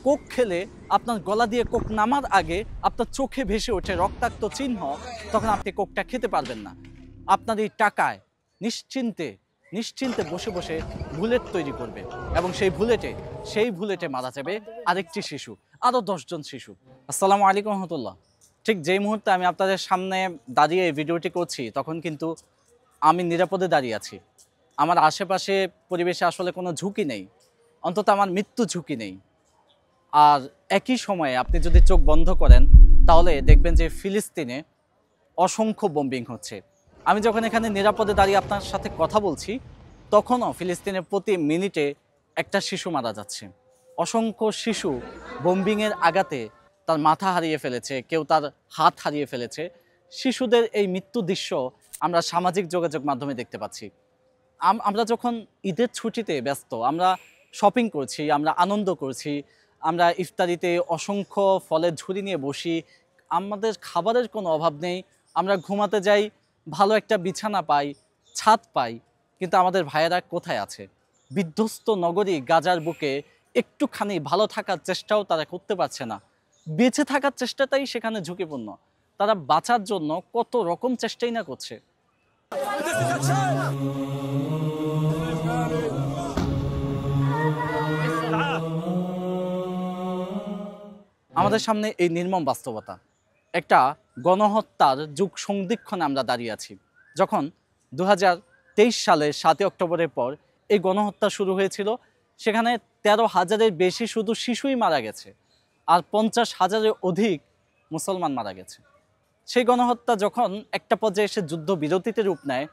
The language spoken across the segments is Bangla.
কোক খেলে আপনার গলা দিয়ে কোক নামার আগে আপনার চোখে ভেসে ওঠে রক্তাক্ত চিহ্ন, তখন আপনি কোকটা খেতে পারবেন না। আপনার এই টাকায় নিশ্চিন্তে নিশ্চিন্তে বসে বসে বুলেট তৈরি করবে এবং সেই বুলেটে মারা যাবে আরেকটি শিশু, আরও 10 জন শিশু। আসসালামু আলাইকুম রহমতুল্লাহ। ঠিক যেই মুহূর্তে আমি আপনাদের সামনে দাঁড়িয়ে এই ভিডিওটি করছি, তখন কিন্তু আমি নিরাপদে দাঁড়িয়ে আছি। আমার আশেপাশে পরিবেশে আসলে কোনো ঝুঁকি নেই, অন্তত আমার মৃত্যু ঝুঁকি নেই। আর একই সময়ে আপনি যদি চোখ বন্ধ করেন তাহলে দেখবেন যে ফিলিস্তিনে অসংখ্য বোম্বিং হচ্ছে। আমি যখন এখানে নিরাপদে দাঁড়িয়ে আপনার সাথে কথা বলছি, তখনও ফিলিস্তিনে প্রতি মিনিটে একটা শিশু মারা যাচ্ছে। অসংখ্য শিশু বোম্বিংয়ের আঘাতে তার মাথা হারিয়ে ফেলেছে, কেউ তার হাত হারিয়ে ফেলেছে। শিশুদের এই মৃত্যু দৃশ্য আমরা সামাজিক যোগাযোগ মাধ্যমে দেখতে পাচ্ছি। আমরা যখন ঈদের ছুটিতে ব্যস্ত, আমরা শপিং করছি, আমরা আনন্দ করছি, আমরা ইফতারিতে অসংখ্য ফলের ঝুড়ি নিয়ে বসি, আমাদের খাবারের কোনো অভাব নেই, আমরা ঘুমাতে যাই, ভালো একটা বিছানা পাই, ছাদ পাই, কিন্তু আমাদের ভাইয়েরা কোথায় আছে? বিধ্বস্ত নগরী গাজার বুকে একটুখানি ভালো থাকার চেষ্টাও তারা করতে পারছে না। বেঁচে থাকার চেষ্টাটাই সেখানে ঝুঁকিপূর্ণ। তারা বাঁচার জন্য কত রকম চেষ্টাই না করছে। আমাদের সামনে এই নির্মম বাস্তবতা, একটা গণহত্যার যুগ সন্ধিক্ষণে আমরা দাঁড়িয়ে আছি। যখন 2023 সালের 7 অক্টোবরের পর এই গণহত্যা শুরু হয়েছিল, সেখানে 13,000-এর বেশি শুধু শিশুই মারা গেছে, আর 50,000-এর অধিক মুসলমান মারা গেছে। সেই গণহত্যা যখন একটা পর্যায়ে এসে যুদ্ধবিরতিতে রূপ নেয়,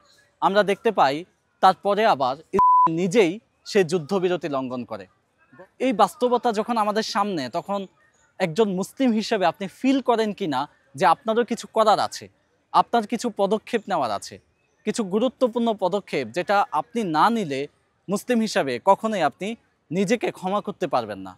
আমরা দেখতে পাই তারপরে আবার ইসরায়েল নিজেই সে যুদ্ধবিরতি লঙ্ঘন করে। এই বাস্তবতা যখন আমাদের সামনে, তখন একজন মুসলিম হিসেবে আপনি ফিল করেন কি না যে আপনারও কিছু করার আছে, আপনার কিছু পদক্ষেপ নেওয়ার আছে, কিছু গুরুত্বপূর্ণ পদক্ষেপ যেটা আপনি না নিলে মুসলিম হিসাবে কখনোই আপনি নিজেকে ক্ষমা করতে পারবেন না।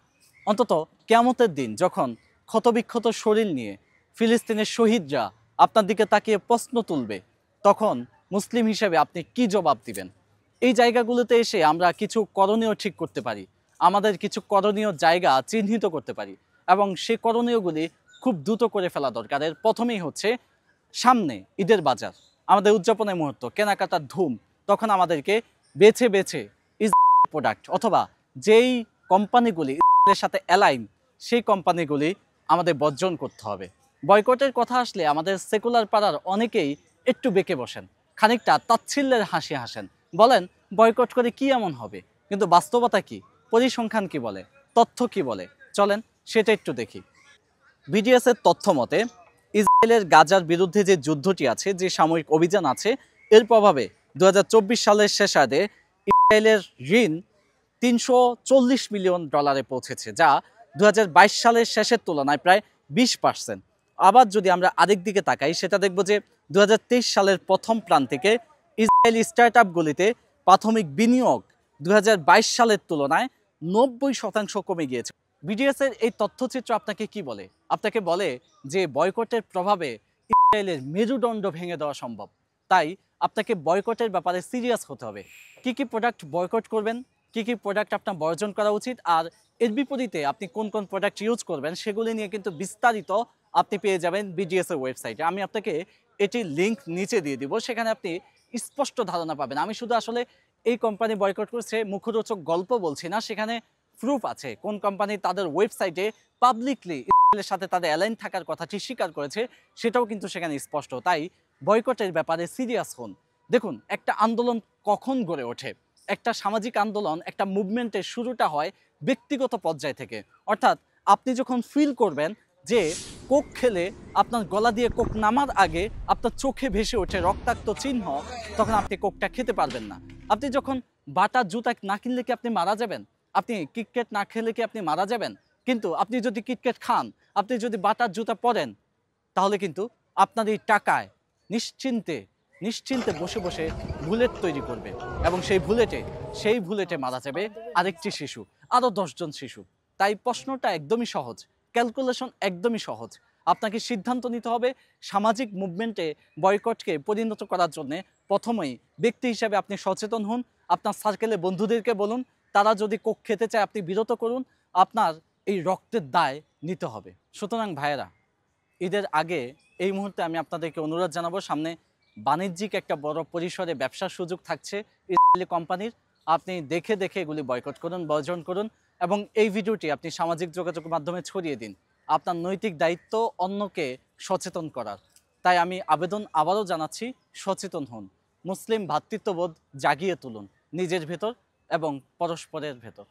অন্তত কিয়ামতের দিন যখন ক্ষতবিক্ষত শরীর নিয়ে ফিলিস্তিনের শহীদরা আপনার দিকে তাকিয়ে প্রশ্ন তুলবে, তখন মুসলিম হিসেবে আপনি কি জবাব দিবেন? এই জায়গাগুলোতে এসে আমরা কিছু করণীয় ঠিক করতে পারি, আমাদের কিছু করণীয় জায়গা চিহ্নিত করতে পারি, এবং সেই করণীয়গুলি খুব দ্রুত করে ফেলা দরকার। এর প্রথমেই হচ্ছে সামনে ঈদের বাজার, আমাদের উদযাপনের মুহূর্ত, কেনাকাটার ধুম। তখন আমাদেরকে বেছে বেছে ইসরায়েলি প্রোডাক্ট অথবা যেই কোম্পানিগুলি ইসরায়েলের সাথে অ্যালাইন, সেই কোম্পানিগুলি আমাদের বর্জন করতে হবে। বয়কটের কথা আসলে আমাদের সেকুলার পাড়ার অনেকেই একটু বেঁকে বসেন, খানিকটা তাচ্ছিল্যের হাসি হাসেন, বলেন বয়কট করে কি এমন হবে। কিন্তু বাস্তবতা কি, পরিসংখ্যান কি বলে, তথ্য কি বলে, চলেন সেটা একটু দেখি। বিডিএসের তথ্য মতে ইসরায়েলের গাজার বিরুদ্ধে যে যুদ্ধটি আছে, যে সামরিক অভিযান আছে, এর প্রভাবে 2024 সালের শেষার্ধে ইসরায়েলের ঋণ $340 মিলিয়ন পৌঁছেছে, যা 2022 সালের শেষের তুলনায় প্রায় 20%। আবার যদি আমরা আরেক দিকে তাকাই, সেটা দেখব যে 2023 সালের প্রথম প্রান্তিকে ইসরায়েলি স্টার্টআপগুলিতে প্রাথমিক বিনিয়োগ 2022 সালের তুলনায় 90% কমে গিয়েছে। বিডিএসের এই তথ্যচিত্র আপনাকে কি বলে? আপনাকে বলে যে বয়কটের প্রভাবে ইসরায়েলের মেরুদণ্ড ভেঙে দেওয়া সম্ভব। তাই আপনাকে বয়কটের ব্যাপারে সিরিয়াস হতে হবে। কি কি প্রোডাক্ট বয়কট করবেন, কি কি প্রোডাক্ট আপনার বর্জন করা উচিত, আর এর বিপরীতে আপনি কোন কোন প্রোডাক্ট ইউজ করবেন, সেগুলি নিয়ে কিন্তু বিস্তারিত আপনি পেয়ে যাবেন বিডিএসের ওয়েবসাইটে। আমি আপনাকে এটির লিঙ্ক নিচে দিয়ে দিব, সেখানে আপনি স্পষ্ট ধারণা পাবেন। আমি শুধু আসলে এই কোম্পানি বয়কট করছে মুখরোচক গল্প বলছি না, সেখানে প্রুফ আছে কোন কোম্পানি তাদের ওয়েবসাইটে পাবলিকলি ইসরায়েলের সাথে তাদের অ্যালাইন থাকার কথাটি স্বীকার করেছে, সেটাও কিন্তু সেখানে স্পষ্ট। তাই বয়কটের ব্যাপারে সিরিয়াস হন। দেখুন, একটা আন্দোলন কখন গড়ে ওঠে? একটা সামাজিক আন্দোলন, একটা মুভমেন্টের শুরুটা হয় ব্যক্তিগত পর্যায় থেকে। অর্থাৎ আপনি যখন ফিল করবেন যে কোক খেলে আপনার গলা দিয়ে কোক নামার আগে আপনার চোখে ভেসে ওঠে রক্তাক্ত চিহ্ন, তখন আপনি কোকটা খেতে পারবেন না। আপনি যখন বাটার জুতা না কিনলে কি আপনি মারা যাবেন? আপনি কিটক্যাট না খেলে কি আপনি মারা যাবেন? কিন্তু আপনি যদি কিটক্যাট খান, আপনি যদি বাটার জুতা পরেন, তাহলে কিন্তু আপনার এই টাকায় নিশ্চিন্তে নিশ্চিন্তে বসে বসে বুলেট তৈরি করবে এবং সেই বুলেটে মারা যাবে আরেকটি শিশু, আরও 10 জন শিশু। তাই প্রশ্নটা একদমই সহজ, ক্যালকুলেশন একদমই সহজ। আপনাকে সিদ্ধান্ত নিতে হবে সামাজিক মুভমেন্টে বয়কটকে পরিণত করার জন্যে। প্রথমেই ব্যক্তি হিসাবে আপনি সচেতন হন, আপনার সার্কেলে বন্ধুদেরকে বলুন, তারা যদি কোক খেতে চায় আপনি বিরত করুন, আপনার এই রক্তের দায় নিতে হবে। সুতরাং ভাইয়েরা, ঈদের আগে এই মুহূর্তে আমি আপনাদেরকে অনুরোধ জানাবো, সামনে বাণিজ্যিক একটা বড় পরিসরে ব্যবসার সুযোগ থাকছে ইসরায়েলি কোম্পানির। আপনি দেখে দেখে এগুলি বয়কট করুন, বর্জন করুন এবং এই ভিডিওটি আপনি সামাজিক যোগাযোগ মাধ্যমে ছড়িয়ে দিন। আপনার নৈতিক দায়িত্ব অন্যকে সচেতন করার। তাই আমি আবেদন আবারও জানাচ্ছি, সচেতন হন, মুসলিম ভ্রাতৃত্ববোধ জাগিয়ে তুলুন নিজের ভেতর এবং পরস্পরের ভেতর।